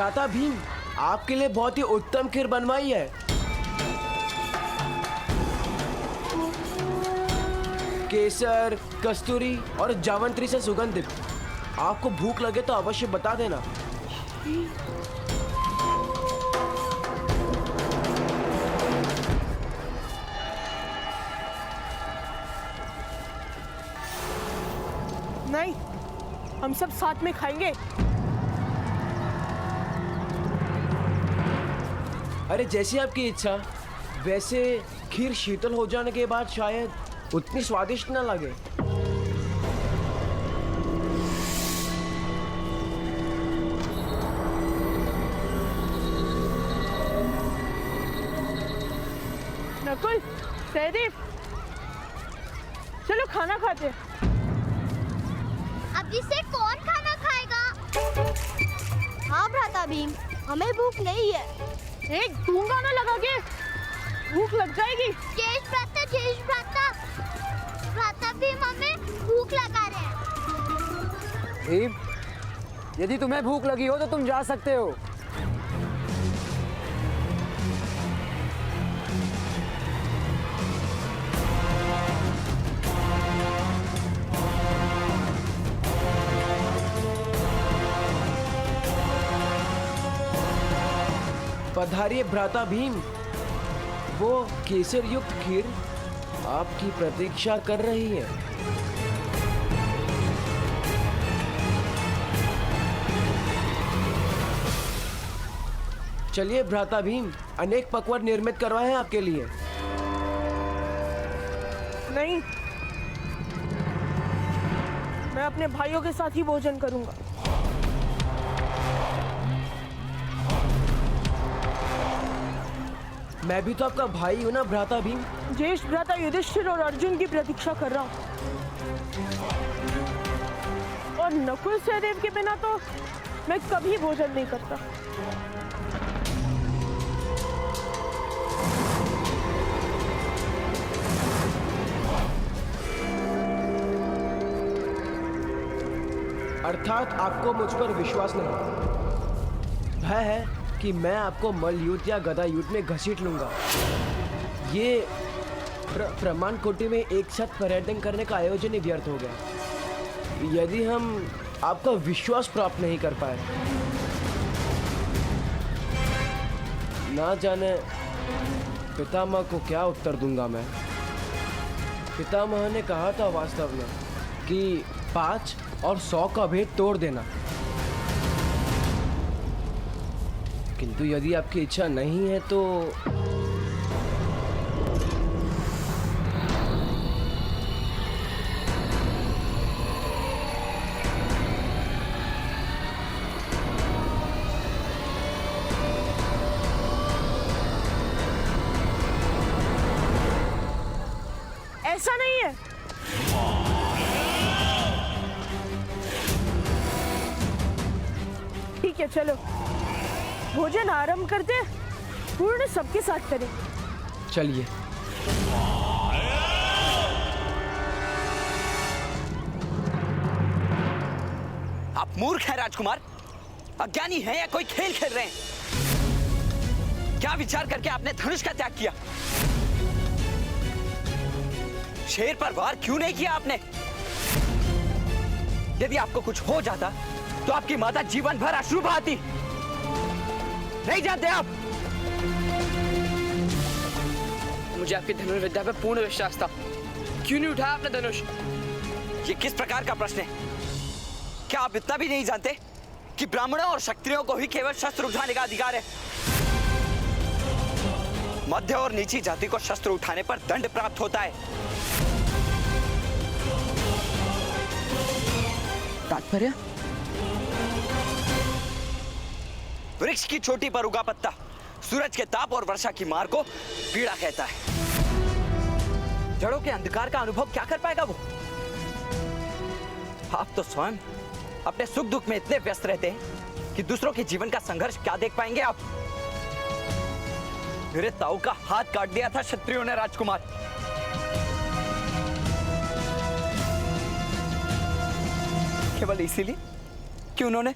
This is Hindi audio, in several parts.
भ्राता भीम, आपके लिए बहुत ही उत्तम खीर बनवाई है। केसर, कस्तूरी और जावंत्री से सुगंधित। आपको भूख लगे तो अवश्य बता देना। नहीं, हम सब साथ में खाएंगे। अरे जैसी आपकी इच्छा। वैसे खीर शीतल हो जाने के बाद शायद उतनी स्वादिष्ट न लगे। नकुल, सहदेव, चलो खाना खाते हैं। अब इसे कौन खाना खाएगा? हाँ भ्राता भीम, हमें भूख नहीं है। एक गूंगा ना लगा के, भूख लग जाएगी। जेश भ्राता, भ्राता भीम हमें भूख लगा रहे हैं। भीम, यदि तुम्हें भूख लगी हो तो तुम जा सकते हो। पधारिए भ्राता भीम। वो केसर युक्त खीर आपकी प्रतीक्षा कर रही है। चलिए भ्राता भीम, अनेक पकवान निर्मित करवाए हैं आपके लिए। नहीं, मैं अपने भाइयों के साथ ही भोजन करूंगा। मैं भी तो आपका भाई हूं ना भ्राता भीम। ज्येष्ठ भ्राता युधिष्ठिर और अर्जुन की प्रतीक्षा कर रहा हूँ। और नकुल सहदेव के बिना तो मैं कभी भोजन नहीं करता। अर्थात आपको मुझ पर विश्वास नहीं। भय है कि मैं आपको मल्ल युद्ध या गदा युद्ध में घसीट लूंगा। ये प्रमाण कोटि में एक साथ पर्यटन करने का आयोजन ही व्यर्थ हो गया यदि हम आपका विश्वास प्राप्त नहीं कर पाए। ना जाने पितामह को क्या उत्तर दूंगा मैं। पितामह ने कहा था वास्तव में कि 5 और 100 का भेद तोड़ देना, किंतु यदि आपकी इच्छा नहीं है तो ऐसा नहीं है। ठीक है, चलो भोजन आरंभ करते हैं। पूर्ण सबके साथ करें। चलिए। आप मूर्ख हैं राजकुमार, अज्ञानी हैं या कोई खेल खेल रहे हैं? क्या विचार करके आपने धनुष का त्याग किया? शेर पर वार क्यों नहीं किया आपने? यदि आपको कुछ हो जाता तो आपकी माता जीवन भर अश्रु बहाती। नहीं जानते आप? मुझे आपकी धनुर्विद्या पर पूर्ण विश्वास था। क्यों नहीं उठाया आपने धनुष? ये किस प्रकार का प्रश्न है? क्या आप इतना भी नहीं जानते कि ब्राह्मणों और क्षत्रियों को ही केवल शस्त्र उठाने का अधिकार है? मध्य और नीची जाति को शस्त्र उठाने पर दंड प्राप्त होता है। तात्पर्य? वृक्ष की चोटी पर उगा पत्ता सूरज के ताप और वर्षा की मार को पीड़ा कहता है। जड़ों के अंधकार का अनुभव क्या कर पाएगा वो? आप तो स्वयं अपने सुख दुख में इतने व्यस्त रहते हैं कि दूसरों के जीवन का संघर्ष क्या देख पाएंगे आप? मेरे ताऊ का हाथ काट दिया था क्षत्रियों ने राजकुमार। केवल इसीलिए कि उन्होंने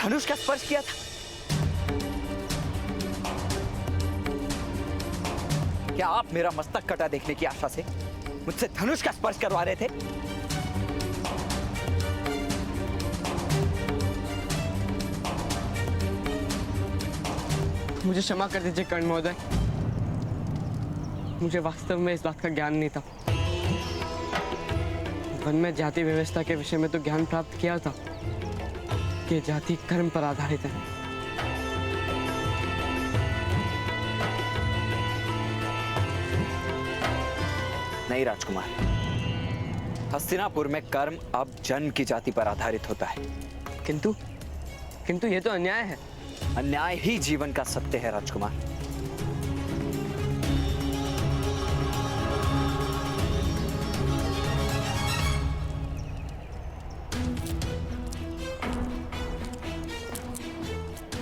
धनुष का स्पर्श किया था? क्या आप मेरा मस्तक कटा देखने की आशा से मुझसे धनुष का स्पर्श करवा रहे थे? मुझे क्षमा कर दीजिए कर्ण महोदय, मुझे वास्तव में इस बात का ज्ञान नहीं था। वन में जाति व्यवस्था के विषय में तो ज्ञान प्राप्त किया था कि जाति कर्म पर आधारित है। नहीं राजकुमार, हस्तिनापुर में कर्म अब जन्म की जाति पर आधारित होता है। किंतु ये तो अन्याय है। अन्याय ही जीवन का सत्य है राजकुमार।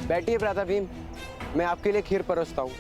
बैठिए भ्राता भीम, मैं आपके लिए खीर परोसता हूँ।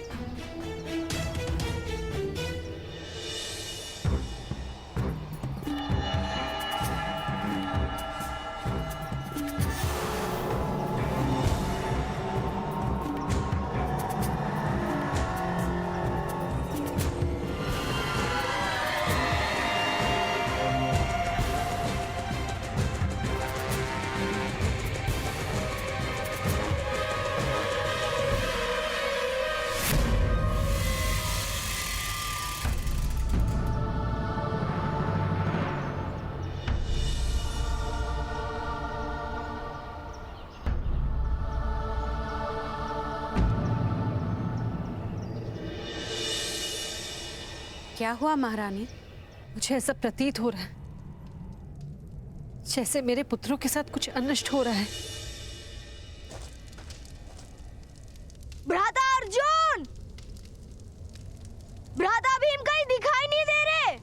क्या हुआ महारानी? मुझे ऐसा प्रतीत हो रहा है जैसे मेरे पुत्रों के साथ कुछ अनिष्ट हो रहा है। भ्राता अर्जुन, भ्राता भीम कहीं दिखाई नहीं दे रहे।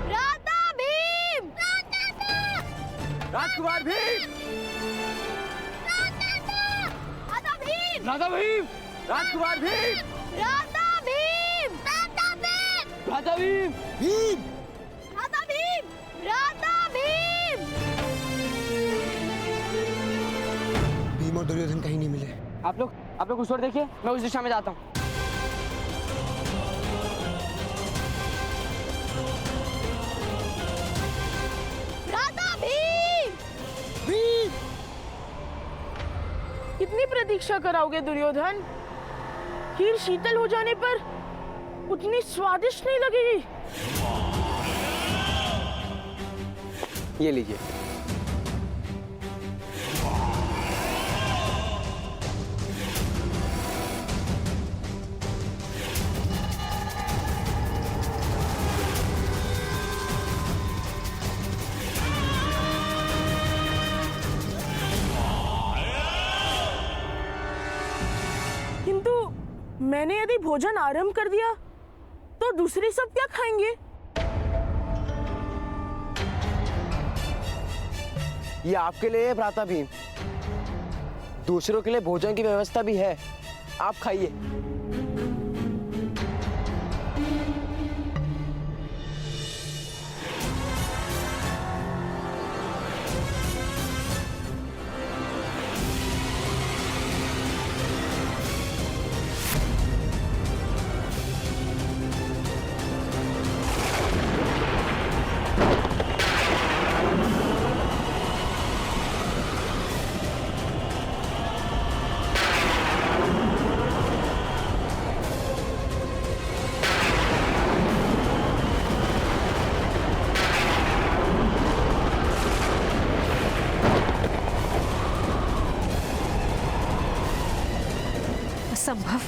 भ्राता भीम, राजकुमार भीम, भ्राता भीम, राधा भीम, राजकुमार भीम, भ्राता भीम, भ्राता भीम, राधा भीम, भीम। भ्राता भीम, भ्राता भीम। भीम और दुर्योधन कहीं नहीं मिले। आप लोग उस ओर देखिए, मैं उस दिशा में जाता हूँ। भ्राता भीम, भीम। कितनी प्रतीक्षा कराओगे दुर्योधन? खीर शीतल हो जाने पर उतनी स्वादिष्ट नहीं लगेगी। ये लीजिए। किंतु मैंने यदि भोजन आरंभ कर दिया तो दूसरे सब क्या खाएंगे? ये आपके लिए है भ्राता भीम। दूसरों के लिए भोजन की व्यवस्था भी है, आप खाइए। असंभव।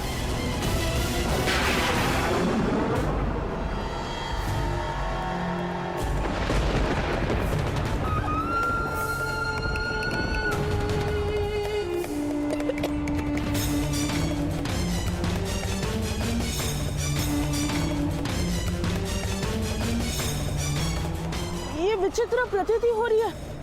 ये विचित्र प्रतीति हो रही है।